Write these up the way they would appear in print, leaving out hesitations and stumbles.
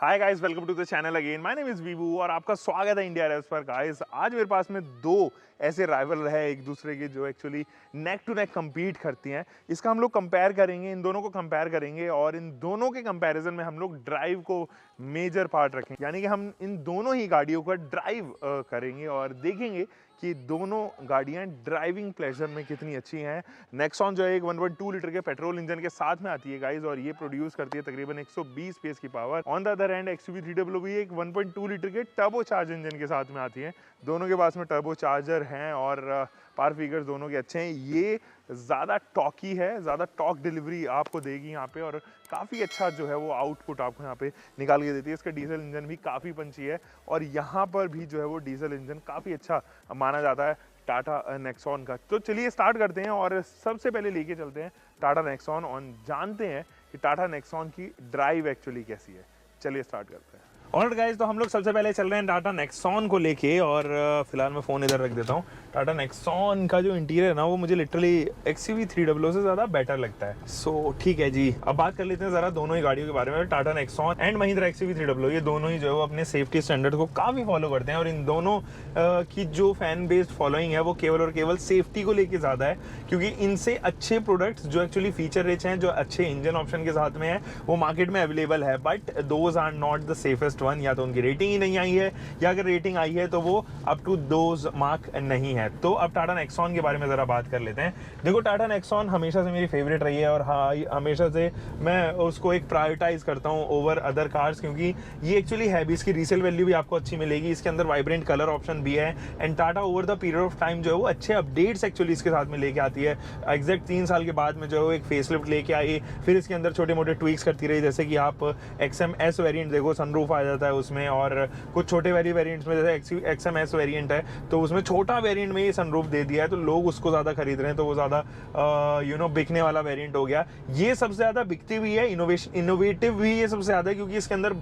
Hi guys, welcome to the channel again. My name is Vivu और आपका स्वागत है इंडिया रेस पर। गाइस आज मेरे पास में दो ऐसे राइवल है एक दूसरे के जो actually neck to neck compete करती हैं। इसका हम लोग कंपेयर करेंगे, इन दोनों को कंपेयर करेंगे और इन दोनों के कंपैरिजन में हम लोग ड्राइव को मेजर पार्ट रखेंगे। यानी कि हम इन दोनों ही गाड़ियों का ड्राइव करेंगे और देखेंगे कि दोनों गाड़ियां ड्राइविंग प्लेजर में कितनी अच्छी हैं। नेक्सॉन जो है एक 1.2 लीटर के पेट्रोल इंजन के साथ में आती है गाइस और ये प्रोड्यूस करती है तकरीबन 120 पीएस की power. On the other hand XUV300 भी एक 1.2 लीटर के टर्बो चार्ज इंजन के साथ में आती है। दोनों के पास में टर्बो चार्जर हैं और पावर फिगर्स दोनों के अच्छे हैं। ये ज़्यादा टॉकी है, ज़्यादा टॉक डिलीवरी आपको देगी यहाँ पे और काफ़ी अच्छा जो है वो आउटपुट आपको यहाँ पे निकाल के देती है। इसका डीजल इंजन भी काफ़ी पंची है और यहाँ पर भी जो है वो डीजल इंजन काफ़ी अच्छा माना जाता है टाटा नेक्सॉन का। तो चलिए स्टार्ट करते हैं और सबसे पहले लेके चलते हैं टाटा नेक्सॉन और जानते हैं कि टाटा नेक्सॉन की ड्राइव एक्चुअली कैसी है। चलिए स्टार्ट करते हैं। ऑलराइट गाइस, तो हम लोग सबसे पहले चल रहे हैं टाटा नेक्सॉन को लेके और फिलहाल मैं फ़ोन इधर रख देता हूँ। टाटा नेक्सॉन का जो इंटीरियर है ना वो मुझे लिटरली XUV300 से ज़्यादा बेटर लगता है। सो ठीक है जी, अब बात कर लेते हैं ज़रा दोनों ही गाड़ियों के बारे में। Tata Nexon and Mahindra XUV300 ये दोनों ही जो है वो अपने सेफ्टी स्टैंडर्ड को काफ़ी फॉलो करते हैं और इन दोनों की जो फैन बेस्ड फॉलोइंग है वो केवल और केवल सेफ्टी को लेके ज़्यादा है, क्योंकि इनसे अच्छे प्रोडक्ट्स जो एक्चुअली फीचर रिच हैं, जो अच्छे इंजन ऑप्शन के साथ में है, वो मार्केट में अवेलेबल है, but those are not the safest one. या तो उनकी रेटिंग ही नहीं आई है या अगर रेटिंग आई है तो वो अप टू दोज मार्क नहीं है। तो अब टाटा नेक्सॉन के बारे में ज़रा बात कर लेते हैं। देखो, टाटा नेक्सॉन हमेशा से मेरी फेवरेट रही है और हाँ, हमेशा से मैं उसको एक प्रायोरिटाइज करता हूँ ओवर अदर कार्स, क्योंकि ये एक्चुअली है भी, इसकी रीसेल वैल्यू भी आपको अच्छी मिलेगी, इसके अंदर वाइब्रेंट कलर ऑप्शन भी है and Tata over the period of time जो है वो अच्छे अपडेट्स एक्चुअली इसके साथ में लेके आती है। एग्जैक्ट 3 साल के बाद में जो है वो एक फेसलिफ्ट लेके आई, फिर इसके अंदर छोटे मोटे ट्वीक्स करती रही, जैसे कि आप XMS वेरिएंट देखो, सनरूफ आ जाता है उसमें, और कुछ छोटे वेरिएंट्स में जैसे XMS वेरिएंट है तो उसमें छोटा वेरिएंट में ये सनरूफ दे दिया है, तो लोग उसको ज़्यादा खरीद रहे हैं, तो वो ज़्यादा बिकने वाला वेरिएंट हो गया। ये सबसे ज़्यादा बिकती भी है, इनोवेटिव भी ये सबसे ज़्यादा, क्योंकि इसके अंदर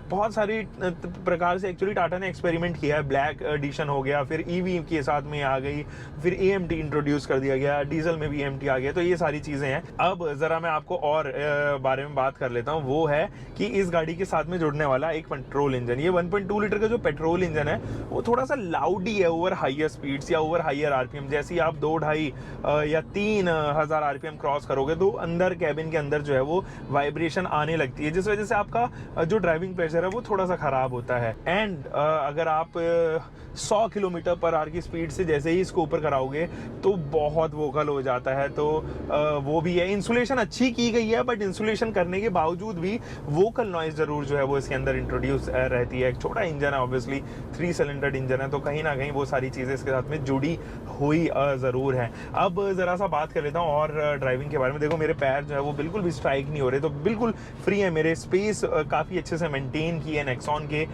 बहुत सारी प्रकार से एक्चुअली टाटा ने एक्सपेरिमेंट किया है। ब्लैक एडिशन हो गया, फिर EV के साथ में आ गई, फिर AMT इंट्रोड्यूस कर दिया गया, डीजल में भी AMT आ गया, तो ये सारी चीज़ें हैं। अब ज़रा मैं आपको और बारे में बात कर लेता हूँ, वो है कि इस गाड़ी के साथ में जुड़ने वाला एक पेट्रोल इंजन। ये 1.2 लीटर का जो पेट्रोल इंजन है वो थोड़ा सा लाउडी है ओवर हाइयर स्पीड्स या ओवर हाइयर RPM। जैसे ही आप 2-2.5 या 3,000 RPM क्रॉस करोगे तो अंदर कैबिन के अंदर जो है वो वाइब्रेशन आने लगती है, जिस वजह से आपका जो ड्राइविंग प्लेजर है वो थोड़ा सा खराब होता है। एंड अगर आप 100 किलोमीटर पर आवर की स्पीड से जैसे ही इसको ऊपर कराओगे तो बहुत वोकल हो जाता है। तो वो भी है। इंसुलेशन अच्छी की गई है, बट इंसुलेशन करने के बावजूद भी वोकल नॉइज जरूर जो है वो इसके अंदर इंट्रोड्यूस रहती है। एक छोटा इंजन है, ऑब्वियसली 3 सिलेंडर इंजन है, तो कहीं ना कहीं वो सारी चीज़ें इसके साथ में जुड़ी हुई ज़रूर है। अब ज़रा सा बात कर लेता हूँ और ड्राइविंग के बारे में। देखो, मेरे पैर जो है वो बिल्कुल भी स्ट्राइक नहीं हो रहे, तो बिल्कुल फ्री है। मेरे स्पेस काफ़ी अच्छे से मेंटेन की है नेक्सॉन के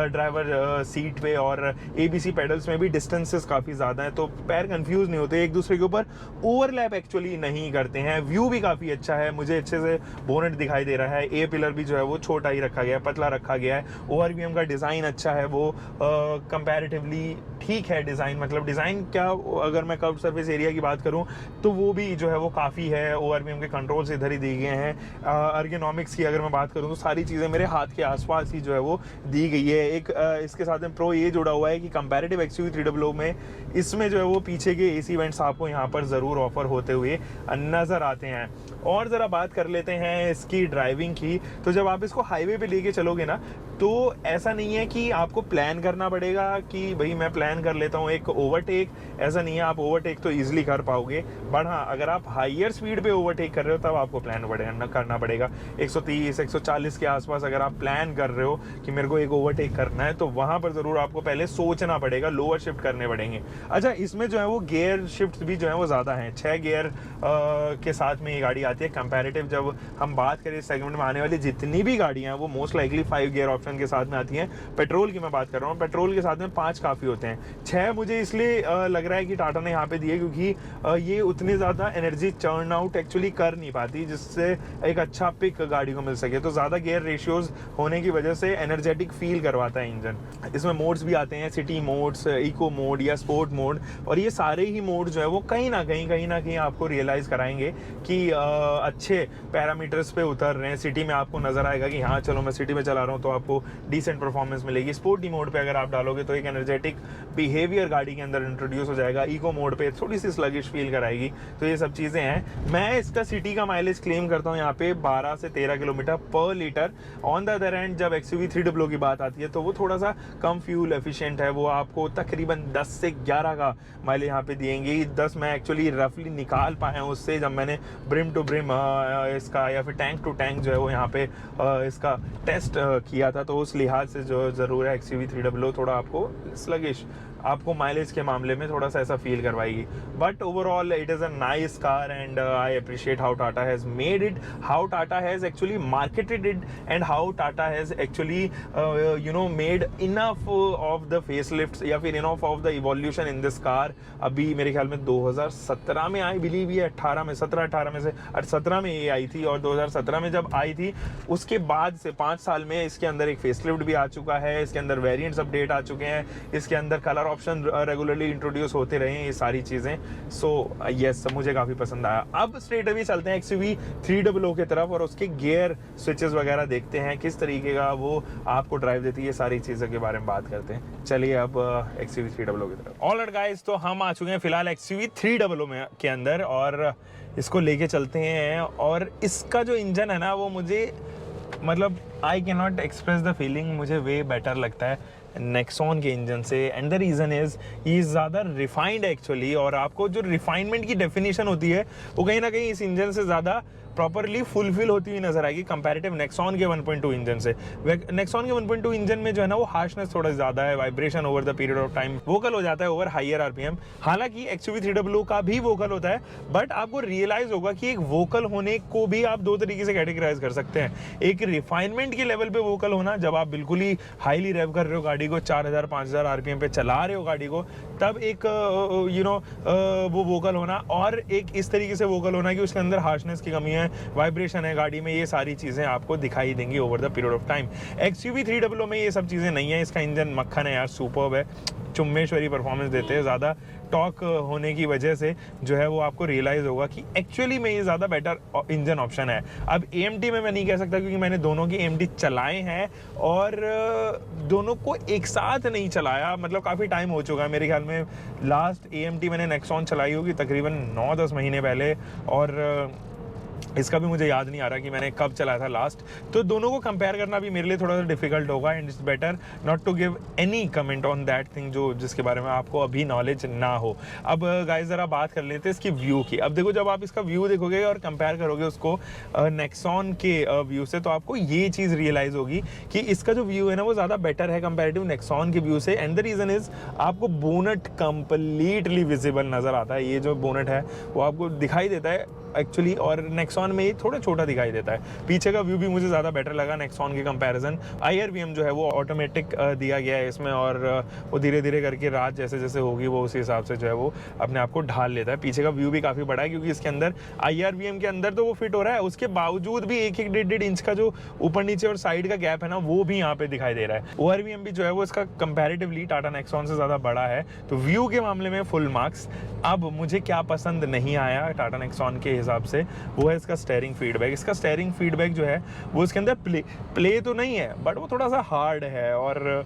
ड्राइवर सीट पे, और ABC पेडल्स में भी डिस्टेंसेस काफ़ी ज़्यादा है, तो पैर कंफ्यूज नहीं होते, एक दूसरे के ऊपर ओवरलैप एक्चुअली नहीं करते हैं। व्यू भी काफ़ी अच्छा है, मुझे अच्छे से बोनेट दिखाई दे रहा है। A पिलर भी जो है वो छोटा ही रखा गया है, पतला रखा गया है। ORVM का डिज़ाइन अच्छा है, वो कंपैरेटिवली ठीक है डिज़ाइन। मतलब डिज़ाइन क्या, अगर मैं कर्व सरफेस एरिया की बात करूं तो वो भी जो है वो काफ़ी है। ORVM के कंट्रोल्स इधर ही दिए गए हैं। अर्गोनॉमिक्स की अगर मैं बात करूं तो सारी चीज़ें मेरे हाथ के आसपास ही जो है वो दी गई है। एक इसके साथ में प्रो ये जुड़ा हुआ है कि कंपैरेटिव XUV300 में इसमें जो है वो पीछे के AC वेंट्स आपको यहाँ पर ज़रूर ऑफर होते हुए नज़र आते हैं। और ज़रा बात कर लेते हैं इसकी ड्राइविंग की। तो जब आप इसको हाईवे पे लेके चलोगे ना, तो ऐसा नहीं है कि आपको प्लान करना पड़ेगा कि भाई मैं प्लान कर लेता हूँ एक ओवरटेक। ऐसा नहीं है, आप ओवरटेक तो ईजिली कर पाओगे, बट हाँ, अगर आप हाइयर स्पीड पे ओवरटेक कर रहे हो तब आपको प्लान करना पड़ेगा। 130-140 के आसपास अगर आप प्लान कर रहे हो कि मेरे को एक ओवरटेक करना है, तो वहाँ पर ज़रूर आपको पहले सोचना पड़ेगा, लोअर शिफ्ट करने पड़ेंगे। अच्छा, इसमें जो है वो गियर शिफ्ट भी जो है वो ज़्यादा हैं। 6 गियर के साथ में ये गाड़ी आती है। कंपैरेटिव जब हम बात करें इस सेगमेंट में आने वाली जितनी भी गाड़ियाँ हैं वो मोस्ट लाइकली 5 गियर ऑप्शन के साथ में आती हैं। पेट्रोल की मैं बात कर रहा हूँ, पेट्रोल के साथ में 5 काफ़ी होते हैं। 6 मुझे इसलिए लग रहा है कि टाटा ने यहाँ पे दिए, क्योंकि ये उतनी ज़्यादा एनर्जी चर्न आउट एक्चुअली कर नहीं पाती, जिससे एक अच्छा पिक गाड़ी को मिल सके। तो ज़्यादा गियर रेशियोज होने की वजह से एनर्जेटिक फील करवाता है इंजन। इसमें मोड्स भी आते हैं, सिटी मोड्स, इको मोड या स्पोर्ट मोड, और ये सारे ही मोड जो है वो कहीं ना कहीं आपको रियलाइज़ कराएंगे कि अच्छे पैरामीटर्स पे उतर रहे हैं। सिटी में आपको नज़र आएगा कि हाँ चलो मैं सिटी में चला रहा हूँ तो आपको डिसेंट परफॉर्मेंस मिलेगी। स्पोर्टी मोड पे अगर आप डालोगे तो एक एनर्जेटिक बिहेवियर गाड़ी के अंदर इंट्रोड्यूस हो जाएगा। इको मोड पे थोड़ी सी स्लगिश फील कराएगी। तो ये सब चीज़ें हैं। मैं इसका सिटी का माइलेज क्लेम करता हूँ यहाँ पे 12 से 13 किलोमीटर पर litre. On the other and जब XUV 300 की बात आती है तो वो थोड़ा सा कम फ्यूल एफिशिएंट है। वो आपको तकरीबन 10 से 11 का माइलेज यहाँ पे देंगे। 10 मैं एक्चुअली रफली निकाल पाया हूँ उससे, जब मैंने ब्रिम टू ब्रिम इसका या फिर टैंक टू टैंक जो है वो यहाँ पे इसका टेस्ट किया था। तो उस लिहाज से जो ज़रूर है XUV 300 थोड़ा आपको स्लगिश, आपको माइलेज के मामले में थोड़ा सा ऐसा फील करवाएगी। But overall it is a nice car and I appreciate how Tata has made it, how Tata has actually marketed it and how Tata has actually you know made enough of the facelifts या फिर enough of the evolution in this car. अभी मेरे ख्याल में 2017 में I believe ये 18 में 17-18 में से 17 में ये आई थी, और 2017 में जब आई थी उसके बाद से 5 साल में इसके अंदर एक फेसलिफ्ट भी आ चुका है, इसके अंदर वेरिएंट्स अपडेट आ चुके हैं, इसके अंदर कलर ऑप्शन रेगुलरली इंट्रोड्यूस होते रहे हैं, ये सारी चीज़ें। सो यस मुझे काफ़ी पसंद आया। अब स्ट्रेट अभी चलते हैं XUV 300 की तरफ और उसके गियर स्विचेस वगैरह देखते हैं किस तरीके का वो आपको ड्राइव देती है, ये सारी चीज़ों के बारे में बात करते हैं। चलिए अब XUV 300 की तरफ। ऑलराइट गाइस, तो हम आ चुके हैं फिलहाल XUV 300 में के अंदर और इसको लेके चलते हैं। और इसका जो इंजन है ना वो मुझे मतलब I can not express the feeling, मुझे वे बेटर लगता है नेक्सॉन के इंजन से। एंड द रीज़न इज़ ये ज़्यादा रिफाइंड एक्चुअली, और आपको जो रिफाइनमेंट की डेफिनेशन होती है वो कहीं ना कहीं इस इंजन से ज़्यादा प्रॉपरली फुलफिल होती हुई नजर आएगी कंपैरेटिव नेक्सॉन के 1.2 इंजन से। नेक्सॉन के 1.2 इंजन में जो है ना वो हार्शनेस थोड़ा ज़्यादा है, vibration over the period of time vocal हो जाता है ओवर हायर RPM। हालांकि XUV 300 का भी वोकल होता है, बट आपको रियलाइज होगा कि एक वोकल होने को भी आप दो तरीके से कैटेगराइज कर सकते हैं। एक रिफाइनमेंट के लेवल पे वोकल होना, जब आप बिल्कुल ही हाईली रेव कर रहे हो गाड़ी को, 4000-5000 RPM पे चला रहे हो गाड़ी को, तब एक वो वोकल होना। और एक इस तरीके से वोकल होना कि उसके अंदर हार्शनेस की कमी है, वाइब्रेशन है गाड़ी में, ये सारी चीज़ें आपको दिखाई देंगी over the period of time. XUV 300 में ये सब चीज़ें नहीं है। इसका इंजन मक्खन है यार, सुपर्ब है, चुम्मेश्वरी परफॉर्मेंस देते हैं। ज़्यादा टॉक होने की वजह से जो है वो आपको रियलाइज़ होगा कि एक्चुअली में ये ज़्यादा बेटर इंजन ऑप्शन है। अब AMT में मैं नहीं कह सकता क्योंकि मैंने दोनों की AMT चलाए हैं और दोनों को एक साथ नहीं चलाया, मतलब काफ़ी टाइम हो चुका है। मेरे ख्याल में लास्ट AMT मैंने नेक्सॉन चलाई होगी तकरीबन 9-10 महीने पहले, और इसका भी मुझे याद नहीं आ रहा कि मैंने कब चलाया था लास्ट। तो दोनों को कंपेयर करना भी मेरे लिए थोड़ा सा डिफिकल्ट होगा and it's better not to give any comment on that thing जो जिसके बारे में आपको अभी नॉलेज ना हो। अब गाइस ज़रा बात कर लेते हैं इसकी व्यू की। अब देखो, जब आप इसका व्यू देखोगे और कंपेयर करोगे उसको नेक्सॉन के व्यू से, तो आपको ये चीज़ रियलाइज़ होगी कि इसका जो व्यू है ना वो ज़्यादा बेटर है कंपेरेटिव नेक्सॉन के व्यू से। एंड द रीज़न इज़ आपको बोनट कंप्लीटली विजिबल नज़र आता है। ये जो बोनट है वो आपको दिखाई देता है एक्चुअली, और नेक्सॉन में ये थोड़ा छोटा दिखाई देता है। पीछे का व्यू भी मुझे ज़्यादा बेटर लगा नेक्सॉन के कंपैरिजन। IRVM जो है वो ऑटोमेटिक दिया गया है इसमें, और वो धीरे धीरे करके रात जैसे जैसे होगी वो उसी हिसाब से जो है वो अपने आप को ढाल लेता है। पीछे का व्यू भी काफ़ी बड़ा है क्योंकि इसके अंदर IRVM के अंदर तो वो फिट हो रहा है, उसके बावजूद भी 1-1, 1.5 इंच का जो ऊपर नीचे और साइड का गैप है ना वो भी यहाँ पे दिखाई दे रहा है। ORVM भी जो है वो इसका कंपैरेटिवली टाटा नेक्सॉन से ज़्यादा बड़ा है। तो व्यू के मामले में फुल मार्क्स। अब मुझे क्या पसंद नहीं आया टाटा नेक्सॉन के हिसाब से, वो है इसका स्टीयरिंग फीडबैक। इसका स्टीयरिंग फीडबैक जो है वो इसके अंदर प्ले तो नहीं है, बट वो थोड़ा सा हार्ड है, और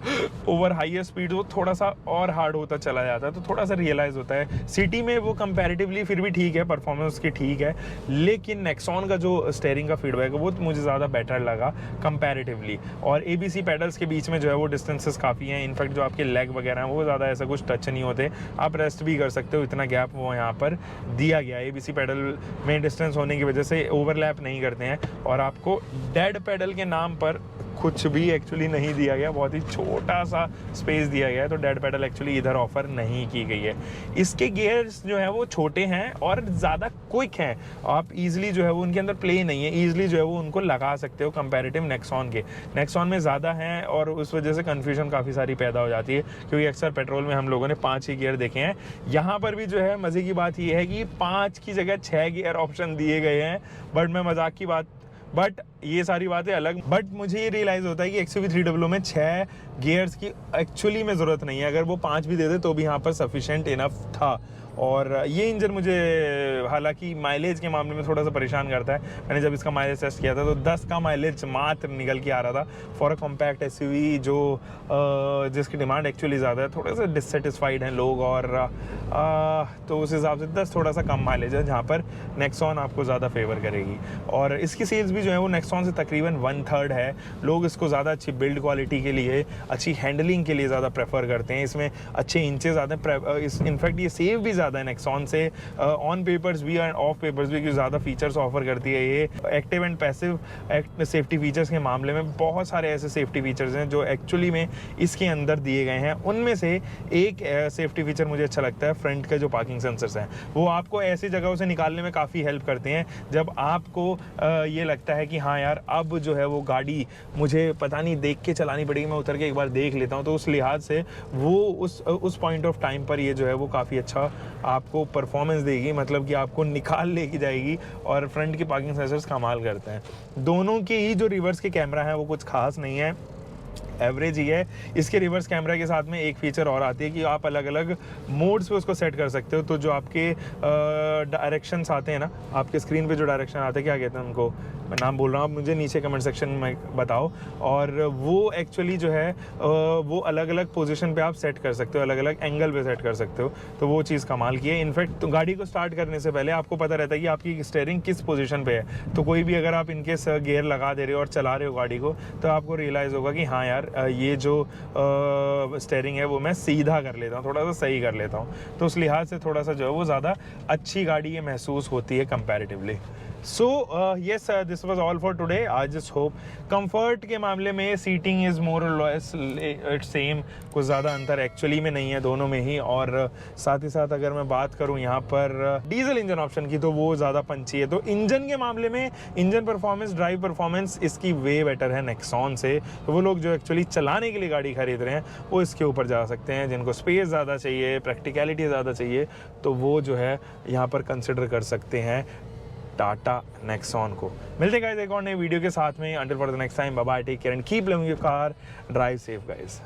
ओवर हाईयर स्पीड वो थोड़ा सा और हार्ड होता चला जाता है। तो थोड़ा सा रियलाइज़ होता है। सिटी में वो कंपैरेटिवली फिर भी ठीक है, परफॉर्मेंस की ठीक है, लेकिन नेक्सॉन का जो स्टीयरिंग का फीडबैक है वो मुझे ज़्यादा बेटर लगा कंपैरेटिवली। और ABC पैडल्स के बीच में जो है वो डिस्टेंसेस काफ़ी हैं। इनफैक्ट जो आपके लेग वगैरह हैं वो ज़्यादा ऐसा कुछ टच नहीं होते, आप रेस्ट भी कर सकते हो, इतना गैप वो यहाँ पर दिया गया है। ABC पैडल में डिस्टेंस होने की वजह से ओवरलैप नहीं करते हैं, और आपको डेड पैडल के नाम पर कुछ भी एक्चुअली नहीं दिया गया, बहुत ही छोटा सा स्पेस दिया गया है। तो डेड पैडल एक्चुअली इधर ऑफर नहीं की गई है। इसके गियर्स जो है वो छोटे हैं और ज़्यादा क्विक हैं, आप इजीली जो है वो उनके अंदर प्ले नहीं है, इजीली जो है वो उनको लगा सकते हो कंपैरेटिव नेक्सॉन के। नेक्सॉन में ज़्यादा हैं और उस वजह से कन्फ्यूजन काफ़ी सारी पैदा हो जाती है, क्योंकि अक्सर पेट्रोल में हम लोगों ने 5 ही गियर देखे हैं। यहाँ पर भी जो है मज़े की बात ये है कि 5 की जगह 6 गियर ऑप्शन दिए गए हैं, बट ये सारी बातें अलग, बट मुझे ये रियलाइज़ होता है कि XUV 300 में 6 गियर्स की एक्चुअली में ज़रूरत नहीं है। अगर वो 5 भी दे दे तो भी यहाँ पर सफिशेंट इनफ था। और ये इंजन मुझे हालांकि माइलेज के मामले में थोड़ा सा परेशान करता है। मैंने जब इसका माइलेज टेस्ट किया था तो 10 का माइलेज मात्र निकल के आ रहा था फॉर अ कॉम्पैक्ट SUV जो जिसकी डिमांड एक्चुअली ज़्यादा है। थोड़े से डिससेटिस्फाइड हैं लोग, और तो उस हिसाब से 10 थोड़ा सा कम माइलेज है, जहाँ पर नेक्सॉन आपको ज़्यादा फेवर करेगी। और इसकी सेल्स भी जो है वो नेक्सॉन से तकरीबन 1/3 है। लोग इसको ज़्यादा अच्छी बिल्ड क्वालिटी के लिए, अच्छी हैंडलिंग के लिए ज़्यादा प्रेफर करते हैं। इसमें अच्छे इंचेस आते हैं, इनफैक्ट ये सेव भी ज़्यादा है नेक्सॉन से, ऑन पेपर्स भी एंड ऑफ पेपर्स भी, क्योंकि ज़्यादा फीचर्स ऑफर करती है ये। Active and passive safety features के मामले में बहुत सारे ऐसे सेफ्टी फीचर्स हैं जो एक्चुअली में इसके अंदर दिए गए हैं। उनमें से एक सेफ्टी फीचर मुझे अच्छा लगता है, फ्रंट के जो पार्किंग सेंसर्स हैं वो आपको ऐसी जगहों से निकालने में काफ़ी हेल्प करते हैं जब आपको ये लगता है कि हाँ यार अब जो है वो गाड़ी मुझे पता नहीं देख के चलानी पड़ेगी, मैं उतर के एक बार देख लेता हूँ। तो उस लिहाज से वो उस पॉइंट ऑफ टाइम पर ये जो है वो काफ़ी अच्छा आपको परफॉर्मेंस देगी, मतलब कि आपको निकाल लेके जाएगी। और फ्रंट की पार्किंग सेंसर्स कमाल करते हैं। दोनों के ही जो रिवर्स के कैमरा हैं वो कुछ खास नहीं है, एवरेज ही है। इसके रिवर्स कैमरा के साथ में एक फीचर और आती है कि आप अलग अलग मोड्स पे उसको सेट कर सकते हो। तो जो आपके डायरेक्शंस आते हैं ना, आपके स्क्रीन पे जो डायरेक्शन आते हैं, क्या कहते हैं उनको, मैं नाम बोल रहा हूँ, आप मुझे नीचे कमेंट सेक्शन में बताओ। और वो एक्चुअली जो है वो अलग अलग पोजीशन पे आप सेट कर सकते हो, अलग अलग एंगल पे सेट कर सकते हो। तो वो चीज़ कमाल की है। इनफैक्ट तो गाड़ी को स्टार्ट करने से पहले आपको पता रहता है कि आपकी स्टीयरिंग किस पोजीशन पे है। तो कोई भी अगर आप इनके गियर लगा दे रहे हो और चला रहे हो गाड़ी को, तो आपको रियलाइज़ होगा कि हाँ यार ये जो स्टीयरिंग है वो मैं सीधा कर लेता हूँ, थोड़ा सा सही कर लेता हूँ। तो उस लिहाज से थोड़ा सा जो है वो ज़्यादा अच्छी गाड़ी ये महसूस होती है comparatively. So yes, this was all for today. I just hope comfort के मामले में सीटिंग इज़ मोर और लेस इट्स सेम, कुछ ज़्यादा अंतर एक्चुअली में नहीं है दोनों में ही। और साथ ही साथ अगर मैं बात करूं यहाँ पर डीजल इंजन ऑप्शन की, तो वो ज़्यादा पंची है। तो इंजन के मामले में इंजन परफॉर्मेंस, ड्राइव परफॉर्मेंस इसकी वे बेटर है नेक्सॉन से। तो वो लोग जो एक्चुअली चलाने के लिए गाड़ी खरीद रहे हैं वो इसके ऊपर जा सकते हैं। जिनको स्पेस ज़्यादा चाहिए, प्रैक्टिकलिटी ज़्यादा चाहिए, तो वो जो है यहाँ पर कंसिडर कर सकते हैं टाटा नेक्सॉन को। मिलते हैं गाइस एक और नई वीडियो के साथ में। Until for the next time, bye bye, take care and keep loving your car, drive safe guys.